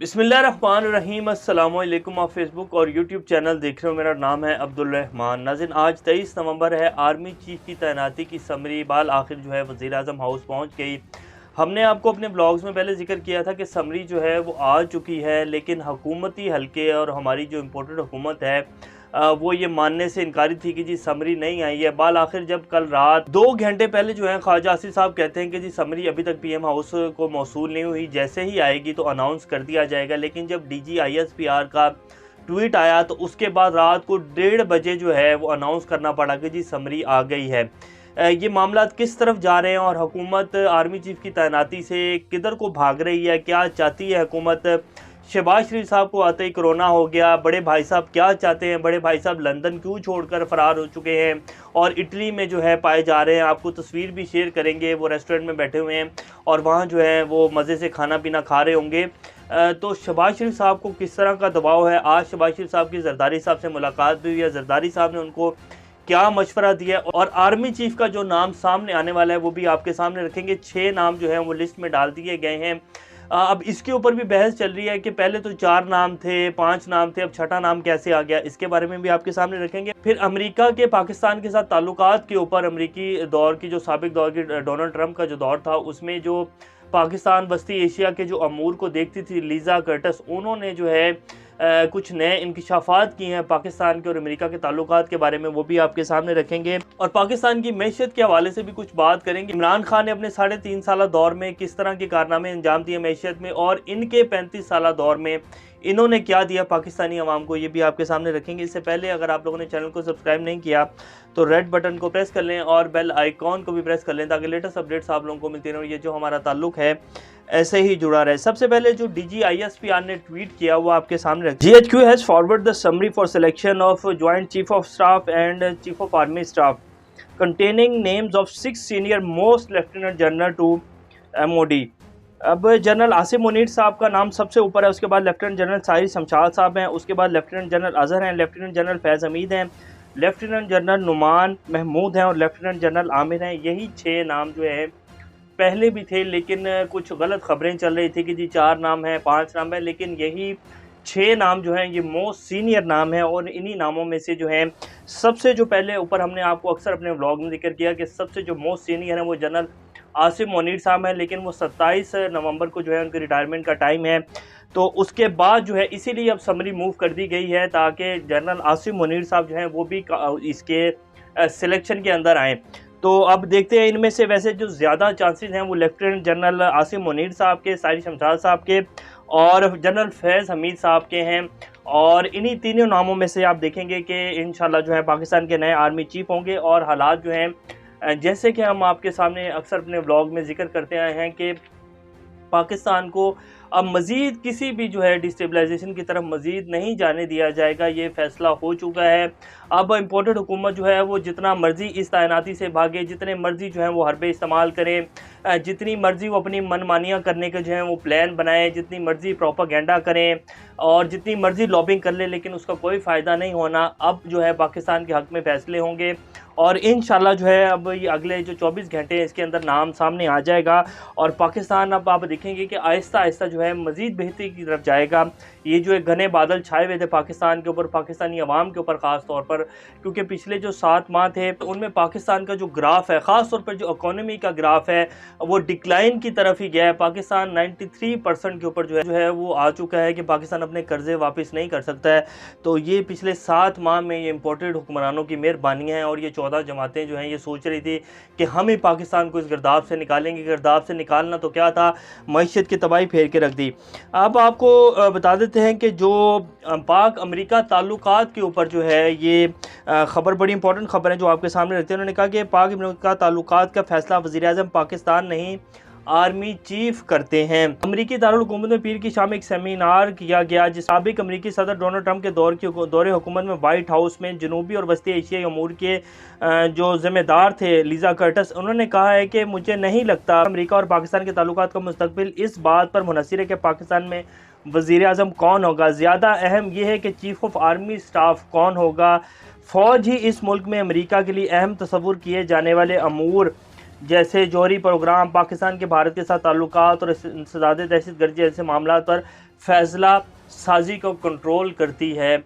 बिस्मिल्लाहिर्रहमानिर्रहीम अस्सलाम वालेकुम। आप फेसबुक और यूट्यूब चैनल देख रहे हो। मेरा नाम है अब्दुल रहमान। नाज़रीन, आज 23 नवंबर है। आर्मी चीफ की तैनाती की समरी बाल आखिर जो है वज़ीर आज़म हाउस पहुंच गई। हमने आपको अपने ब्लॉग्स में पहले जिक्र किया था कि समरी जो है वो आ चुकी है, लेकिन हुकूमती हलके और हमारी जो इम्पोर्टेड हुकूमत है वो ये मानने से इनकारी थी कि जी समरी नहीं आई है। बाल आखिर जब कल रात 2 घंटे पहले जो है ख्वाजा आसिफ साहब कहते हैं कि जी समरी अभी तक पीएम हाउस को मौसूल नहीं हुई, जैसे ही आएगी तो अनाउंस कर दिया जाएगा। लेकिन जब DGISPR का ट्वीट आया तो उसके बाद रात को 1:30 बजे जो है वो अनाउंस करना पड़ा कि जी समरी आ गई है। ये मामला किस तरफ जा रहे हैं और हुकूमत आर्मी चीफ की तैनाती से किधर को भाग रही है, क्या चाहती है हुकूमत। शहबाज शरीफ साहब को आते ही कोरोना हो गया। बड़े भाई साहब क्या चाहते हैं, बड़े भाई साहब लंदन क्यों छोड़कर फरार हो चुके हैं और इटली में जो है पाए जा रहे हैं। आपको तस्वीर भी शेयर करेंगे, वो रेस्टोरेंट में बैठे हुए हैं और वहाँ जो है वो मज़े से खाना पीना खा रहे होंगे। तो शहबाज शरीफ साहब को किस तरह का दबाव है। आज शहबाज शरीफ साहब की जरदारी साहब से मुलाकात भी हुई है। जरदारी साहब ने उनको क्या मशवरा दिया और आर्मी चीफ का जो नाम सामने आने वाला है वो भी आपके सामने रखेंगे। 6 नाम जो है वो लिस्ट में डाल दिए गए हैं। अब इसके ऊपर भी बहस चल रही है कि पहले तो 4 नाम थे, 5 नाम थे, अब छठा नाम कैसे आ गया, इसके बारे में भी आपके सामने रखेंगे। फिर अमेरिका के पाकिस्तान के साथ ताल्लुकात के ऊपर अमेरिकी दौर की जो साबिक दौर की डोनाल्ड ट्रंप का जो दौर था उसमें जो पाकिस्तान बस्ती एशिया के जो अमूर को देखती थी लीज़ा कर्टिस, उन्होंने जो है कुछ नए इंकशाफात किए हैं पाकिस्तान के और अमेरिका के ताल्लुकात के बारे में, वो भी आपके सामने रखेंगे। और पाकिस्तान की मैशियत के हवाले से भी कुछ बात करेंगे। इमरान खान ने अपने 3.5 साल दौर में किस तरह के कारनामे अंजाम दिए मैशियत में और इनके 35 साल दौर में इन्होंने क्या दिया पाकिस्तानी अवाम को, ये भी आपके सामने रखेंगे। इससे पहले अगर आप लोगों ने चैनल को सब्सक्राइब नहीं किया तो रेड बटन को प्रेस कर लें और बेल आइकॉन को भी प्रेस कर लें ताकि लेटेस्ट अपडेट्स आप लोगों को मिलती रहें। ये जो हमारा ताल्लुक है ऐसे ही जुड़ा रहे। सबसे पहले जो DGISPR ने ट्वीट किया वो आपके सामने रखें। GHQ has forward the summary for selection of joint chief of staff and chief of army staff containing names of 6 senior most lieutenant general to MOD। अब जनरल आसिम मुनीर साहब का नाम सबसे ऊपर है, उसके बाद लेफ्टिनेंट जनरल साहिर शमशाद साहब हैं, उसके बाद लेफ्टिनेंट जनरल अजहर हैं, लेफ्टिनेंट जनरल फैज़ हमीद हैं, लेफ्टिनेंट जनरल नुमान महमूद हैं और लेफ्टिनेंट जनरल आमिर हैं। यही 6 नाम जो है पहले भी थे, लेकिन कुछ गलत खबरें चल रही थी कि जी 4 नाम हैं, 5 नाम है, लेकिन यही 6 नाम जो हैं ये मोस्ट सीनियर नाम है। और इन्हीं नामों में से जो है सबसे जो पहले ऊपर हमने आपको अक्सर अपने व्लॉग में जिक्र किया कि सबसे जो मोस्ट सीनियर है वो जनरल आसिम मुनीर साहब हैं, लेकिन वो 27 नवंबर को जो है उनके रिटायरमेंट का टाइम है। तो उसके बाद जो है इसीलिए अब समरी मूव कर दी गई है ताकि जनरल आसिम मुनीर साहब जो हैं वो भी इसके सिलेक्शन के अंदर आएँ। तो अब देखते हैं इनमें से वैसे जो ज़्यादा चांसेस हैं वो लेफ्टिनेंट जनरल आसिम मुनीर साहब के, साहिर शमशाद साहब के और जनरल फैज़ हमीद साहब के हैं। और इन्हीं तीनों नामों में से आप देखेंगे कि इंशाल्लाह जो है पाकिस्तान के नए आर्मी चीफ होंगे। और हालात जो हैं जैसे कि हम आपके सामने अक्सर अपने व्लॉग में जिक्र करते आए हैं कि पाकिस्तान को अब मज़ीद किसी भी जो है डिस्टेबलाइजेशन की तरफ मज़ीद नहीं जाने दिया जाएगा, ये फ़ैसला हो चुका है। अब इम्पोर्टेड हुकूमत जो है वो जितना मर्ज़ी इस तैनाती से भागे, जितने मर्ज़ी जो है वो हरबे इस्तेमाल करें, जितनी मर्ज़ी वो अपनी मनमानियाँ करने के जो है वो प्लान बनाएं, जितनी मर्ज़ी प्रोपागेंडा करें और जितनी मर्ज़ी लॉबिंग कर ले, लेकिन उसका कोई फ़ायदा नहीं होना। अब जो है पाकिस्तान के हक़ में फ़ैसले होंगे और इंशाल्लाह जो है अब ये अगले जो 24 घंटे हैं इसके अंदर नाम सामने आ जाएगा और पाकिस्तान अब आप देखेंगे कि आहिस्ता आहिस्ता जो है मज़ीद बेहतरी की तरफ जाएगा। ये जो एक घने बादल छाए हुए थे पाकिस्तान के ऊपर, पाकिस्तानी अवाम के ऊपर ख़ास तौर पर, क्योंकि पिछले जो 7 माह थे तो उनमें पाकिस्तान का जो ग्राफ है, ख़ास तौर पर जो इकोनॉमी का ग्राफ है वो डिक्लाइन की तरफ ही गया है। पाकिस्तान 93% के ऊपर जो है वो आ चुका है कि पाकिस्तान अपने कर्जे वापस नहीं कर सकता है। तो ये पिछले 7 माह में ये इम्पोर्टेड हुक्मरानों की मेहरबानी है और ये 14 जमातें जो हैं ये सोच रही थी कि हम ही पाकिस्तान को इस गिरदाव से निकालेंगे। गिरदाव से निकालना तो क्या था, मईशत की तबाही फेर के रख दी। अब आपको बता देते हैं कि जो पाक अमेरिका ताल्लुकात के ऊपर जो है ये ख़बर बड़ी इंपॉर्टेंट ख़बर है जो आपके सामने रखते हैं। उन्होंने कहा कि पाक अमेरिका ताल्लुकात का फ़ैसला वज़ीर आज़म पाकिस्तान नहीं आर्मी चीफ करते हैं। अमरीकी दारुल हुकूमत में पीर की शाम एक सेमिनार किया गया जिस साबिक अमरीकी सदर डोनाल्ड ट्रंप के दौरे हुकूमत में वाइट हाउस में जनूबी और वस्ती एशियाई अमूर के जो ज़िम्मेदार थे लीज़ा कर्टिस, उन्होंने कहा है कि मुझे नहीं लगता अमरीका और पाकिस्तान के ताल्लुकात का मुस्तकबिल इस बात पर मुनहसर है कि पाकिस्तान में वज़ीर आज़म कौन होगा। ज़्यादा अहम यह है कि चीफ ऑफ आर्मी स्टाफ कौन होगा। फ़ौज ही इस मुल्क में अमरीका के लिए अहम तस्वुर किए जाने वाले अमूर जैसे जौहरी प्रोग्राम, पाकिस्तान के भारत के साथ ताल्लुकात और इंसदाद दहशतगर्दी जैसे मामला पर फैसला साजी को कंट्रोल करती है।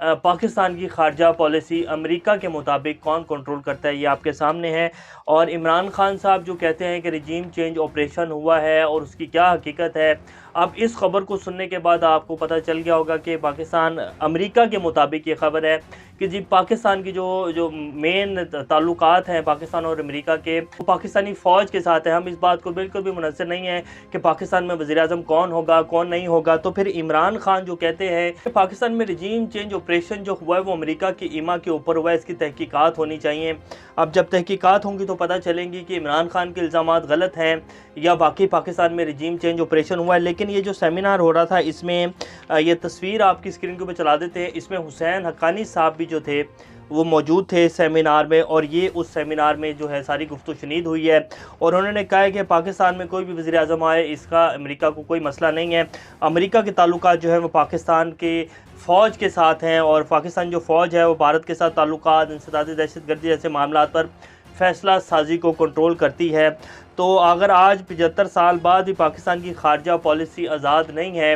पाकिस्तान की खारजा पॉलिसी अमेरिका के मुताबिक कौन कंट्रोल करता है, ये आपके सामने है। और इमरान खान साहब जो कहते हैं कि रिजीम चेंज ऑपरेशन हुआ है और उसकी क्या हकीकत है, अब इस खबर को सुनने के बाद आपको पता चल गया होगा कि पाकिस्तान अमेरिका के मुताबिक ये खबर है कि जी पाकिस्तान की जो जो मेन ताल्लुकात हैं पाकिस्तान और अमेरिका के, वो पाकिस्तानी फ़ौज के साथ है। हम इस बात को बिल्कुल भी मुनज़्ज़र नहीं है कि पाकिस्तान में वज़ीर-ए-आज़म कौन होगा कौन नहीं होगा। तो फिर इमरान खान जो कहते हैं कि पाकिस्तान में रिजीम चेंज ऑपरेशन जो हुआ है वो अमेरिका की ईमा के ऊपर हुआ है, इसकी तहकीकात होनी चाहिए। अब जब तहकीकात होंगी तो पता चलेंगी कि इमरान खान के इल्ज़ामात गलत हैं या बाकी पाकिस्तान में रिजीम चेंज ऑपरेशन हुआ है। लेकिन ये जो सेमिनार हो रहा था, इसमें ये तस्वीर आपकी स्क्रीन के ऊपर चला देते हैं, इसमें हुसैन हक्कानी साहब भी जो थे वो मौजूद थे सेमिनार में, और ये उस सेमिनार में जो है सारी गुफ्तगू शुनीद हुई है। और उन्होंने कहा है कि पाकिस्तान में कोई भी वज़ीर आज़म आए इसका अमेरिका को कोई मसला नहीं है। अमेरिका के ताल्लुकात जो है वो पाकिस्तान के फ़ौज के साथ हैं, और पाकिस्तान जो फ़ौज है वो भारत के साथ ताल्लुकात, इंसदादी दहशतगर्दी जैसे मामलात पर फ़ैसला साजी को कंट्रोल करती है। तो अगर आज 75 साल बाद भी पाकिस्तान की खारजा पॉलिसी आज़ाद नहीं है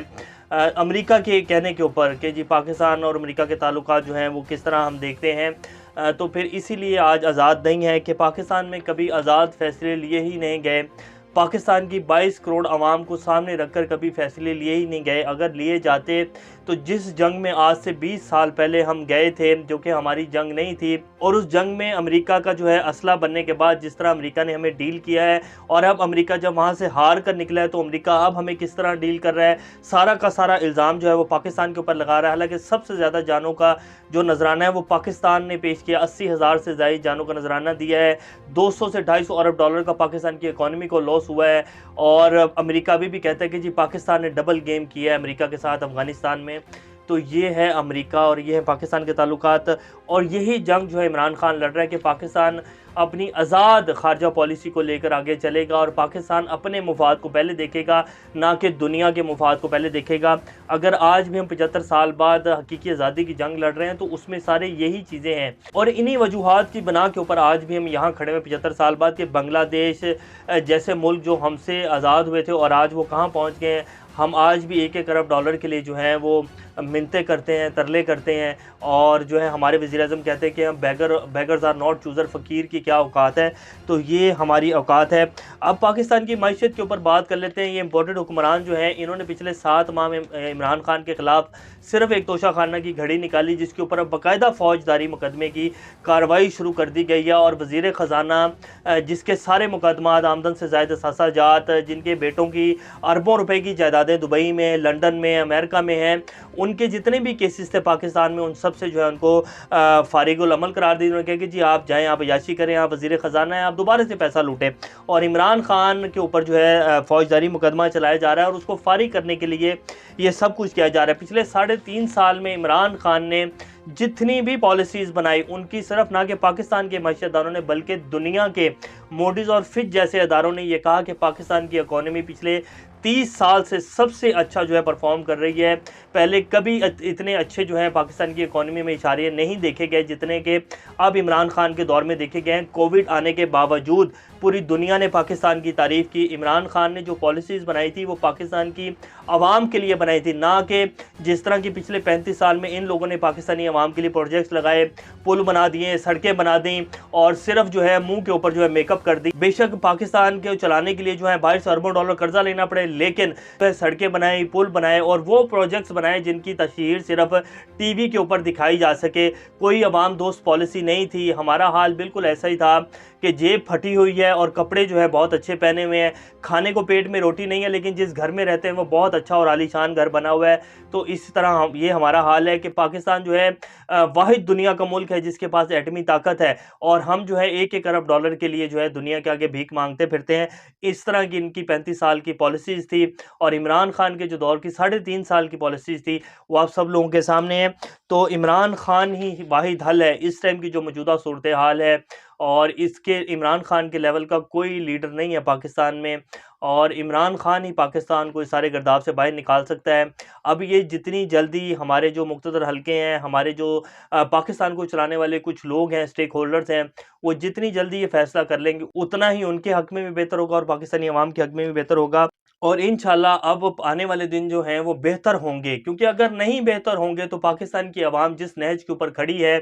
अमेरिका के कहने के ऊपर कि जी पाकिस्तान और अमेरिका के ताल्लुकात जो हैं वो किस तरह हम देखते हैं, तो फिर इसीलिए आज आज़ाद नहीं है कि पाकिस्तान में कभी आज़ाद फ़ैसले लिए ही नहीं गए। पाकिस्तान की 22 करोड़ आवाम को सामने रखकर कभी फ़ैसले लिए ही नहीं गए। अगर लिए जाते तो जिस जंग में आज से 20 साल पहले हम गए थे, जो कि हमारी जंग नहीं थी, और उस जंग में अमेरिका का जो है असला बनने के बाद जिस तरह अमेरिका ने हमें डील किया है, और अब अमेरिका जब वहाँ से हार कर निकला है तो अमेरिका अब हमें किस तरह डील कर रहा है, सारा का सारा इल्ज़ाम जो है वो पाकिस्तान के ऊपर लगा रहा है। हालांकि सबसे ज़्यादा जानों का जो नजराना है वो पाकिस्तान ने पेश किया, 80,000 से ज़ायद जानों का नजराना दिया है। 200 से 250 अरब डॉलर का पाकिस्तान की इकॉनमी को लॉस हुआ है। और अमेरिका अभी भी कहता है कि जी पाकिस्तान ने डबल गेम किया है अमेरिका के साथ अफ़गानिस्तान में। तो ये है अमेरिका और ये है पाकिस्तान के ताल्लुकात, और यही जंग जो है इमरान खान लड़ रहा है कि पाकिस्तान अपनी आज़ाद खारजा पॉलिसी को लेकर आगे चलेगा और पाकिस्तान अपने मुफाद को पहले देखेगा, ना कि दुनिया के मुफाद को पहले देखेगा। अगर आज भी हम 75 साल बाद हकीकी आज़ादी की जंग लड़ रहे हैं तो उसमें सारे यही चीज़ें हैं, और इन्हीं वजूहात की बना के ऊपर आज भी हम यहाँ खड़े हुए 75 साल बाद कि बांग्लादेश जैसे मुल्क जो हमसे आज़ाद हुए थे और आज वो कहाँ पहुँच गए हैं। हम आज भी 1-1 अरब डॉलर के लिए जो है वो मिन्नतें करते हैं, तरले करते हैं, और जो है हमारे वज़ीर-ए-आज़म कहते हैं कि हम बेगर्स आर नॉट चूज़र, फ़कीर की क्या औकात है। तो ये हमारी औकात है। अब पाकिस्तान की मईशत के ऊपर बात कर लेते हैं। ये इम्पोर्टेड हुक्मरान जो हैं इन्होंने पिछले 7 माह में इमरान खान के ख़िलाफ़ सिर्फ एक तोशाखाना की घड़ी निकाली, जिसके ऊपर अब बाकायदा फ़ौजदारी मुकदमे की कार्रवाई शुरू कर दी गई है। और वज़ीर ख़जाना जिसके सारे मुकदमात आमदन से ज़ायद असासाजात, जिनके बेटों की अरबों रुपए की जायदादें दुबई में, लंदन में, अमेरिका में हैं, उनके जितने भी केसेस थे पाकिस्तान में उन सब से जो है उनको फारिगुल अमल करार दी। उन्होंने कहा कि जी आप जाएँ, आप अयाशी करें, आप वज़ीर ख़जाना हैं, आप दोबारा से पैसा लूटें। और इमरान खान के ऊपर जो है फ़ौजदारी मुकदमा चलाया जा रहा है और उसको फारिग करने के लिए ये सब कुछ किया जा रहा है। पिछले 3.5 साल में इमरान खान ने जितनी भी पॉलिसीज़ बनाई उनकी सिर्फ ना कि पाकिस्तान के मईशतदारों ने बल्कि दुनिया के मोडीज़ और फिच जैसे अदारों ने यह कहा कि पाकिस्तान की इकॉनमी पिछले 30 साल से सबसे अच्छा जो है परफॉर्म कर रही है। पहले कभी इतने अच्छे जो है पाकिस्तान की इकॉनमी में इशारे नहीं देखे गए जितने के अब इमरान खान के दौर में देखे गए हैं। कोविड आने के बावजूद पूरी दुनिया ने पाकिस्तान की तारीफ़ की। इमरान खान ने जो पॉलिसीज़ बनाई थी वो पाकिस्तान की आवाम के लिए बनाई थी, ना कि जिस तरह की पिछले 35 साल में इन लोगों ने पाकिस्तानी आवाम के लिए प्रोजेक्ट्स लगाए, पुल बना दिए, सड़कें बना दी और सिर्फ जो है मुंह के ऊपर जो है मेकअप कर दी। बेशक पाकिस्तान के चलाने के लिए जो है 22 अरबों डॉलर कर्जा लेना पड़े, लेकिन सड़कें बनाई, पुल बनाए और वो प्रोजेक्ट्स बनाए जिनकी तशहीर सिर्फ टीवी के ऊपर दिखाई जा सके। कोई अवाम दोस्त पॉलिसी नहीं थी। हमारा हाल बिल्कुल ऐसा ही था कि जेब फटी हुई है और कपड़े जो है बहुत अच्छे पहने हुए हैं, खाने को पेट में रोटी नहीं है, लेकिन जिस घर में रहते हैं वो बहुत अच्छा और आलीशान घर बना हुआ है। तो इस तरह ये हमारा हाल है कि पाकिस्तान जो है वाहिद दुनिया का मुल्क है जिसके पास एटमी ताकत है, और हम जो है 1-1 अरब डॉलर के लिए जो है दुनिया के आगे भीख मांगते फिरते हैं। इस तरह की इनकी 35 साल की पॉलिसीज़ थी, और इमरान खान के जो दौर की 3.5 साल की पॉलिसीज़ थी वो आप सब लोगों के सामने है। तो इमरान खान ही वाहिद हल है इस टाइम की जो मौजूदा सूरत हाल है, और इसके इमरान खान के लेवल का कोई लीडर नहीं है पाकिस्तान में, और इमरान खान ही पाकिस्तान को इस सारे गर्दाव से बाहर निकाल सकता है। अब ये जितनी जल्दी हमारे जो मुख्तदर हलके हैं, हमारे जो पाकिस्तान को चलाने वाले कुछ लोग हैं, स्टेक होल्डर्स हैं, वो जितनी जल्दी ये फैसला कर लेंगे उतना ही उनके हक में भी बेहतर होगा और पाकिस्तानी अवाम के हक में भी बेहतर होगा। और इंशाल्लाह अब आने वाले दिन जो हैं वो बेहतर होंगे, क्योंकि अगर नहीं बेहतर होंगे तो पाकिस्तान की आवाम जिस नहज के ऊपर खड़ी है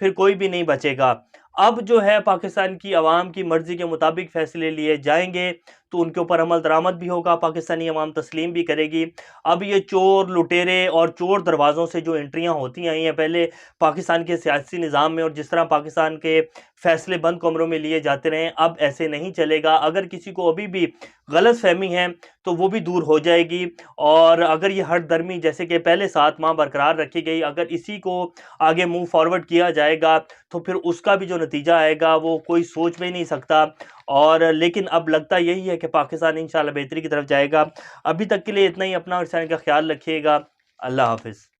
फिर कोई भी नहीं बचेगा। अब जो है पाकिस्तान की आवाम की मर्ज़ी के मुताबिक फ़ैसले लिए जाएंगे तो उनके ऊपर अमल दरामद भी होगा, पाकिस्तानी अवाम तस्लीम भी करेगी। अब ये चोर लुटेरे और चोर दरवाज़ों से जो एंट्रियाँ होती आई हैं पहले पाकिस्तान के सियासी निज़ाम में, और जिस तरह पाकिस्तान के फ़ैसले बंद कमरों में लिए जाते रहे, अब ऐसे नहीं चलेगा। अगर किसी को अभी भी गलत फहमी है तो वो भी दूर हो जाएगी, और अगर ये हट दर्मी जैसे कि पहले 7 माह बरकरार रखी गई, अगर इसी को आगे मूव फॉरवर्ड किया जाएगा तो फिर उसका भी जो नतीजा आएगा वो कोई सोच भी नहीं सकता। और लेकिन अब लगता यही है कि पाकिस्तान इंशाल्लाह बेहतरी की तरफ जाएगा। अभी तक के लिए इतना ही। अपना और का ख्याल रखिएगा। अल्लाह हाफ़िज़।